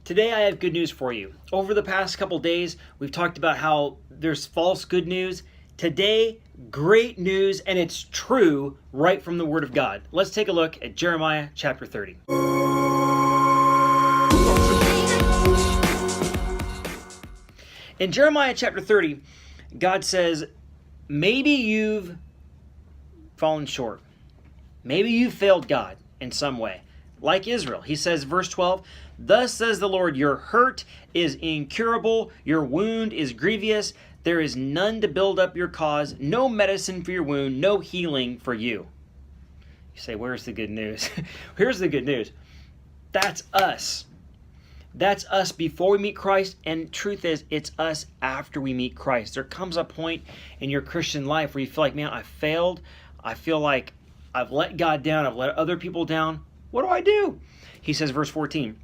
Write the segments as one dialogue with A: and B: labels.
A: Today I have good news for you. Over the past couple days, we've talked about how there's false good news. Today, great news, and it's true right from the Word of God. Let's take a look at Jeremiah chapter 30. In Jeremiah chapter 30, God says, maybe you've fallen short. Maybe you've failed God in some way. Like Israel, he says, verse 12, "Thus says the Lord, your hurt is incurable, your wound is grievous, there is none to build up your cause, no medicine for your wound, no healing for you." You say, where's the good news? Here's the good news. That's us. That's us before we meet Christ, and truth is, it's us after we meet Christ. There comes a point in your Christian life where you feel like, man, I failed. I feel like I've let God down. I've let other people down. What do I do? He says, verse 14,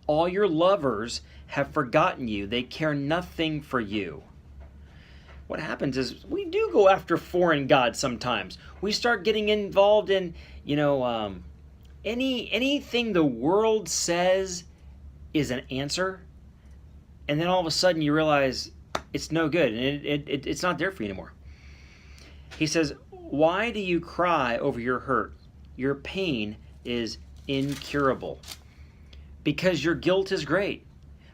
A: "All your lovers have forgotten you. They care nothing for you." What happens is we do go after foreign gods sometimes. We start getting involved in, anything the world says is an answer. And then all of a sudden you realize it's no good and it's not there for you anymore. He says, "Why do you cry over your hurt? Your pain is incurable. Because your guilt is great.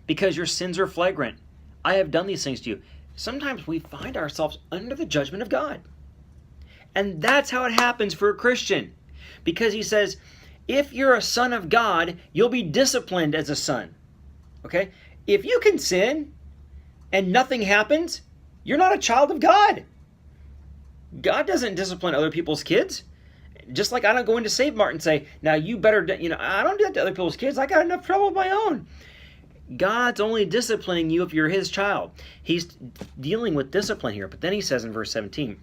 A: Because your sins are flagrant. I have done these things to you." Sometimes we find ourselves under the judgment of God. And that's how it happens for a Christian. Because he says, if you're a son of God, you'll be disciplined as a son. Okay? If you can sin and nothing happens, you're not a child of God. God doesn't discipline other people's kids. Just like I don't go into Save Mart and say, now you better, I don't do that to other people's kids. I got enough trouble of my own. God's only disciplining you if you're his child. He's dealing with discipline here. But then he says in verse 17,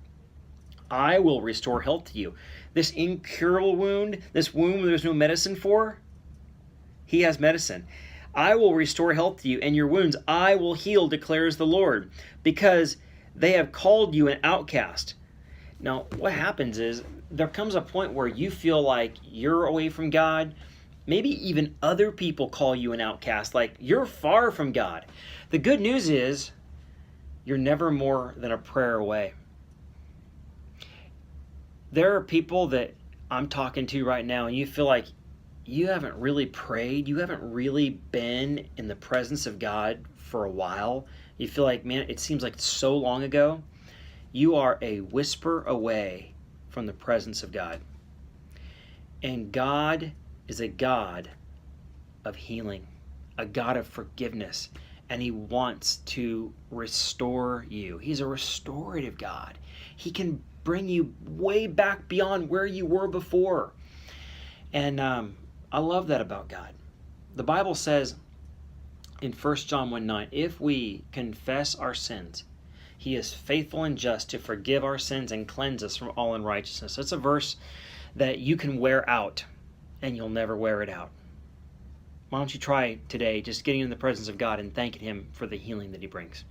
A: "I will restore health to you." This incurable wound, this wound there's no medicine for, he has medicine. "I will restore health to you, and your wounds I will heal, declares the Lord, because they have called you an outcast." Now, what happens is there comes a point where you feel like you're away from God. Maybe even other people call you an outcast, like you're far from God. The good news is you're never more than a prayer away. There are people that I'm talking to right now, and you feel like you haven't really prayed. You haven't really been in the presence of God for a while. You feel like, man, it seems like so long ago. You are a whisper away from the presence of God. And God is a God of healing, a God of forgiveness, and he wants to restore you. He's a restorative God. He can bring you way back beyond where you were before. And I love that about God. The Bible says in 1 John 1:9, if we confess our sins, he is faithful and just to forgive our sins and cleanse us from all unrighteousness. It's a verse that you can wear out, and you'll never wear it out. Why don't you try today just getting in the presence of God and thanking him for the healing that he brings?